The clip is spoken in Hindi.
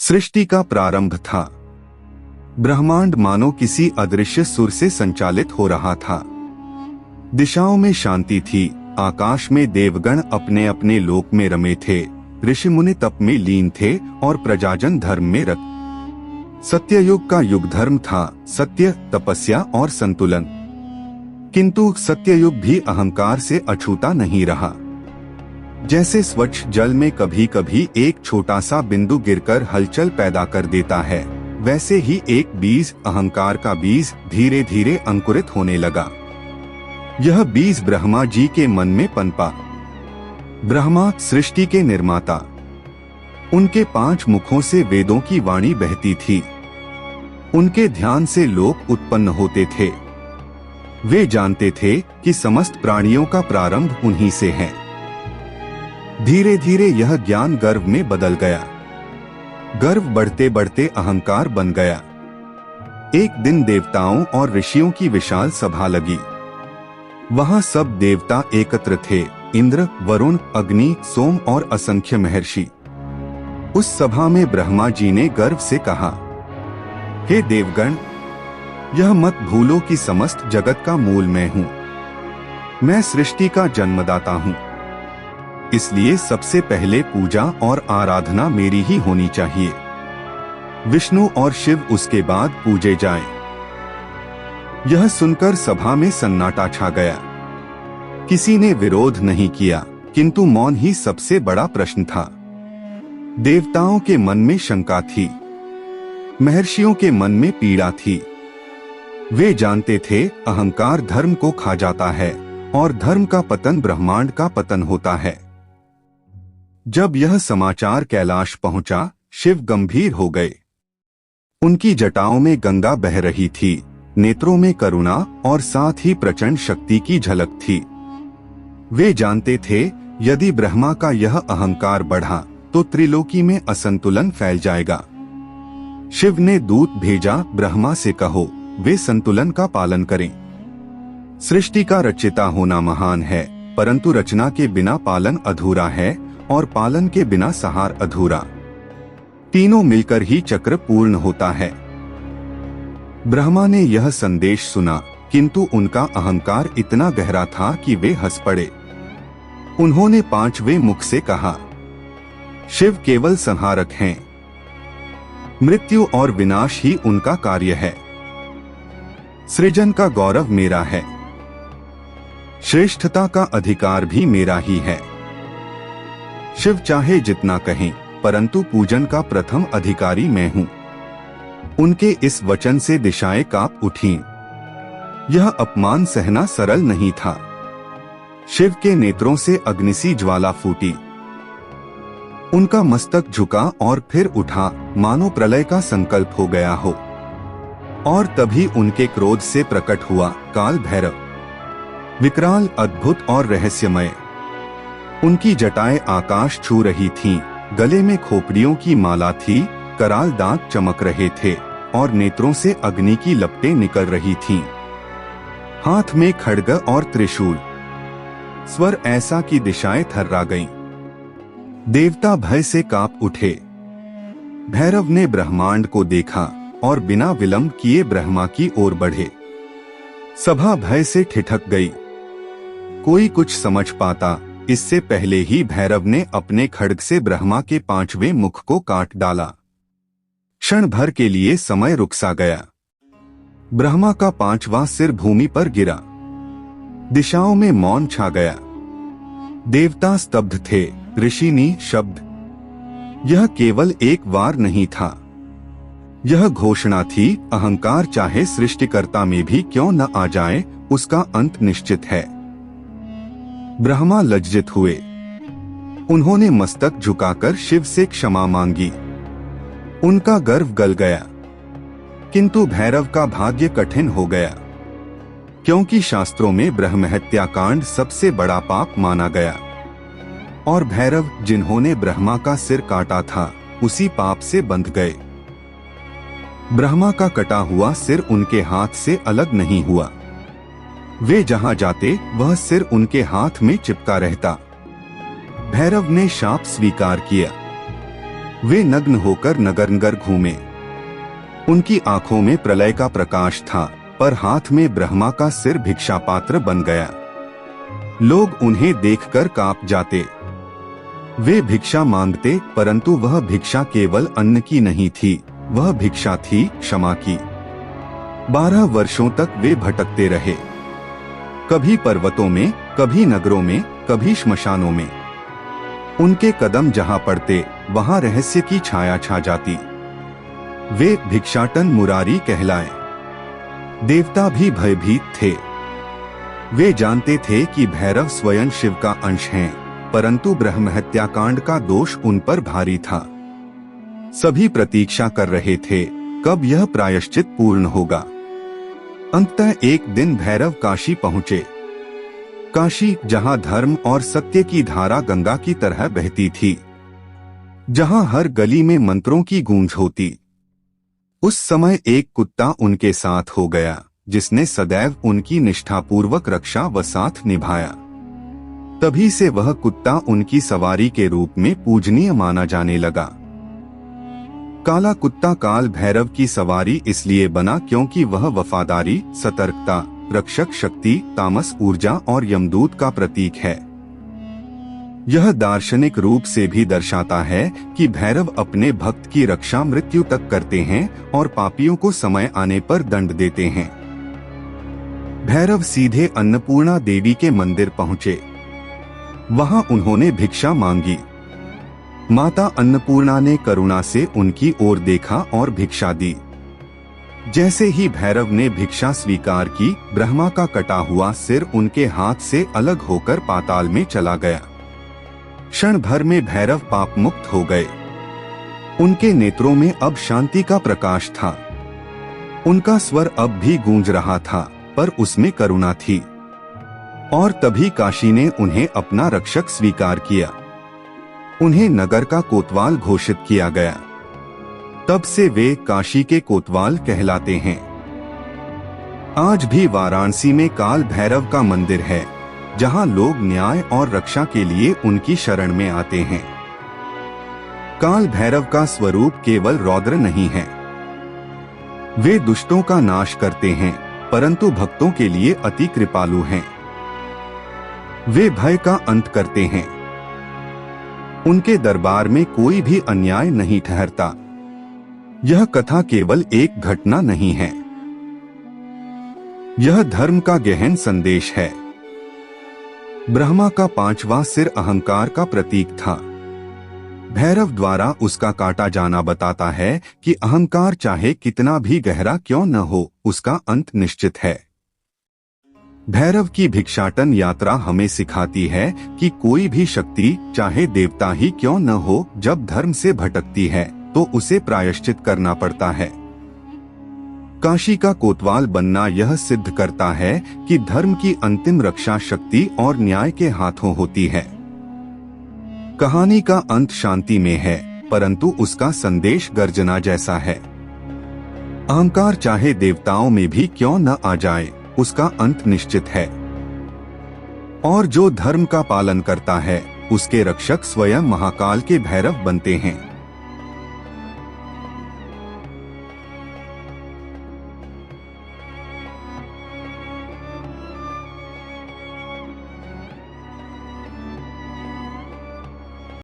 सृष्टि का प्रारंभ था। ब्रह्मांड मानो किसी अदृश्य सुर से संचालित हो रहा था। दिशाओं में शांति थी, आकाश में देवगण अपने अपने लोक में रमे थे, ऋषि मुनि तप में लीन थे और प्रजाजन धर्म में रत। सत्ययुग का युग धर्म था, सत्य, तपस्या और संतुलन। किंतु सत्ययुग भी अहंकार से अछूता नहीं रहा। जैसे स्वच्छ जल में कभी कभी एक छोटा सा बिंदु गिरकर हलचल पैदा कर देता है, वैसे ही एक बीज, अहंकार का बीज, धीरे धीरे अंकुरित होने लगा। यह बीज ब्रह्मा जी के मन में पनपा। ब्रह्मा सृष्टि के निर्माता, उनके 5 मुखों से वेदों की वाणी बहती थी। उनके ध्यान से लोक उत्पन्न होते थे। वे जानते थे कि समस्त प्राणियों का प्रारंभ उन्हीं से है। धीरे धीरे यह ज्ञान गर्व में बदल गया। गर्व बढ़ते बढ़ते अहंकार बन गया। एक दिन देवताओं और ऋषियों की विशाल सभा लगी। वहां सब देवता एकत्र थे, इंद्र, वरुण, अग्नि, सोम और असंख्य महर्षि। उस सभा में ब्रह्मा जी ने गर्व से कहा, हे देवगण, यह मत भूलो कि समस्त जगत का मूल मैं हूँ। मैं सृष्टि का जन्मदाता हूँ। इसलिए सबसे पहले पूजा और आराधना मेरी ही होनी चाहिए। विष्णु और शिव उसके बाद पूजे जाएं। यह सुनकर सभा में सन्नाटा छा गया। किसी ने विरोध नहीं किया, किंतु मौन ही सबसे बड़ा प्रश्न था। देवताओं के मन में शंका थी, महर्षियों के मन में पीड़ा थी। वे जानते थे अहंकार धर्म को खा जाता है और धर्म का पतन ब्रह्मांड का पतन होता है। जब यह समाचार कैलाश पहुंचा, शिव गंभीर हो गए। उनकी जटाओं में गंगा बह रही थी, नेत्रों में करुणा और साथ ही प्रचंड शक्ति की झलक थी। वे जानते थे यदि ब्रह्मा का यह अहंकार बढ़ा तो त्रिलोकी में असंतुलन फैल जाएगा। शिव ने दूत भेजा, ब्रह्मा से कहो वे संतुलन का पालन करें। सृष्टि का रचिता होना महान है, परंतु रचना के बिना पालन अधूरा है और पालन के बिना सहार अधूरा। तीनों मिलकर ही चक्र पूर्ण होता है। ब्रह्मा ने यह संदेश सुना, किंतु उनका अहंकार इतना गहरा था कि वे हंस पड़े। उन्होंने 5वें मुख से कहा, शिव केवल संहारक हैं। मृत्यु और विनाश ही उनका कार्य है। सृजन का गौरव मेरा है। श्रेष्ठता का अधिकार भी मेरा ही है। शिव चाहे जितना कहें, परंतु पूजन का प्रथम अधिकारी मैं हूं। उनके इस वचन से दिशाएं कांप उठीं। यह अपमान सहना सरल नहीं था। शिव के नेत्रों से अग्निसी ज्वाला फूटी। उनका मस्तक झुका और फिर उठा, मानो प्रलय का संकल्प हो गया हो। और तभी उनके क्रोध से प्रकट हुआ काल भैरव, विकराल, अद्भुत और रहस्यमय। उनकी जटाएं आकाश छू रही थीं, गले में खोपड़ियों की माला थी, कराल दांत चमक रहे थे और नेत्रों से अग्नि की लपटें निकल रही थीं। हाथ में खड्ग और त्रिशूल। स्वर ऐसा कि दिशाएं थर्रा गईं। देवता भय से कांप उठे। भैरव ने ब्रह्मांड को देखा और बिना विलंब किए ब्रह्मा की ओर बढ़े। सभा भय से ठिठक गई। कोई कुछ समझ पाता, इससे पहले ही भैरव ने अपने खड्ग से ब्रह्मा के 5वें मुख को काट डाला। क्षण भर के लिए समय रुक सा गया। ब्रह्मा का 5वां सिर भूमि पर गिरा। दिशाओं में मौन छा गया। देवता स्तब्ध थे, ऋषि निशब्द। यह केवल एक वार नहीं था, यह घोषणा थी, अहंकार चाहे सृष्टिकर्ता में भी क्यों न आ जाए, उसका अंत निश्चित है। ब्रह्मा लज्जित हुए। उन्होंने मस्तक झुकाकर शिव से क्षमा मांगी। उनका गर्व गल गया। किंतु भैरव का भाग्य कठिन हो गया, क्योंकि शास्त्रों में ब्रह्महत्या कांड सबसे बड़ा पाप माना गया और भैरव, जिन्होंने ब्रह्मा का सिर काटा था, उसी पाप से बंध गए। ब्रह्मा का कटा हुआ सिर उनके हाथ से अलग नहीं हुआ। वे जहां जाते वह सिर उनके हाथ में चिपका रहता। भैरव ने शाप स्वीकार किया। वे नग्न होकर नगर नगर घूमे। उनकी आंखों में प्रलय का प्रकाश था, पर हाथ में ब्रह्मा का सिर भिक्षा पात्र बन गया। लोग उन्हें देखकर कांप जाते। वे भिक्षा मांगते, परंतु वह भिक्षा केवल अन्न की नहीं थी, वह भिक्षा थी क्षमा की। 12 वर्षों तक वे भटकते रहे, कभी पर्वतों में, कभी नगरों में, कभी श्मशानों में। उनके कदम जहां पड़ते वहां रहस्य की छाया छा जाती। वे भिक्षाटन मुरारी कहलाए। देवता भी भयभीत थे। वे जानते थे कि भैरव स्वयं शिव का अंश हैं, परंतु ब्रह्म हत्याकांड का दोष उन पर भारी था। सभी प्रतीक्षा कर रहे थे कब यह प्रायश्चित पूर्ण होगा। अंततः एक दिन भैरव काशी पहुंचे। काशी, जहां धर्म और सत्य की धारा गंगा की तरह बहती थी, जहां हर गली में मंत्रों की गूंज होती। उस समय एक कुत्ता उनके साथ हो गया, जिसने सदैव उनकी निष्ठापूर्वक रक्षा व साथ निभाया। तभी से वह कुत्ता उनकी सवारी के रूप में पूजनीय माना जाने लगा। काला कुत्ता काल भैरव की सवारी इसलिए बना क्योंकि वह वफादारी, सतर्कता, रक्षक शक्ति, तामस ऊर्जा और यमदूत का प्रतीक है। यह दार्शनिक रूप से भी दर्शाता है कि भैरव अपने भक्त की रक्षा मृत्यु तक करते हैं और पापियों को समय आने पर दंड देते हैं। भैरव सीधे अन्नपूर्णा देवी के मंदिर पहुंचे। वहां उन्होंने भिक्षा मांगी। माता अन्नपूर्णा ने करुणा से उनकी ओर देखा और भिक्षा दी। जैसे ही भैरव ने भिक्षा स्वीकार की, ब्रह्मा का कटा हुआ सिर उनके हाथ से अलग होकर पाताल में चला गया। क्षण भर में भैरव पाप मुक्त हो गए। उनके नेत्रों में अब शांति का प्रकाश था। उनका स्वर अब भी गूंज रहा था, पर उसमें करुणा थी। और तभी काशी ने उन्हें अपना रक्षक स्वीकार किया। उन्हें नगर का कोतवाल घोषित किया गया। तब से वे काशी के कोतवाल कहलाते हैं। आज भी वाराणसी में काल भैरव का मंदिर है, जहां लोग न्याय और रक्षा के लिए उनकी शरण में आते हैं। काल भैरव का स्वरूप केवल रौद्र नहीं है। वे दुष्टों का नाश करते हैं, परंतु भक्तों के लिए अति कृपालु हैं। वे भय का अंत करते हैं। उनके दरबार में कोई भी अन्याय नहीं ठहरता। यह कथा केवल एक घटना नहीं है, यह धर्म का गहन संदेश है। ब्रह्मा का 5वां सिर अहंकार का प्रतीक था। भैरव द्वारा उसका काटा जाना बताता है कि अहंकार चाहे कितना भी गहरा क्यों न हो, उसका अंत निश्चित है। भैरव की भिक्षाटन यात्रा हमें सिखाती है कि कोई भी शक्ति, चाहे देवता ही क्यों न हो, जब धर्म से भटकती है तो उसे प्रायश्चित करना पड़ता है। काशी का कोतवाल बनना यह सिद्ध करता है कि धर्म की अंतिम रक्षा शक्ति और न्याय के हाथों होती है। कहानी का अंत शांति में है, परंतु उसका संदेश गर्जना जैसा है। अहंकार चाहे देवताओं में भी क्यों न आ जाए, उसका अंत निश्चित है। और जो धर्म का पालन करता है, उसके रक्षक स्वयं महाकाल के भैरव बनते हैं।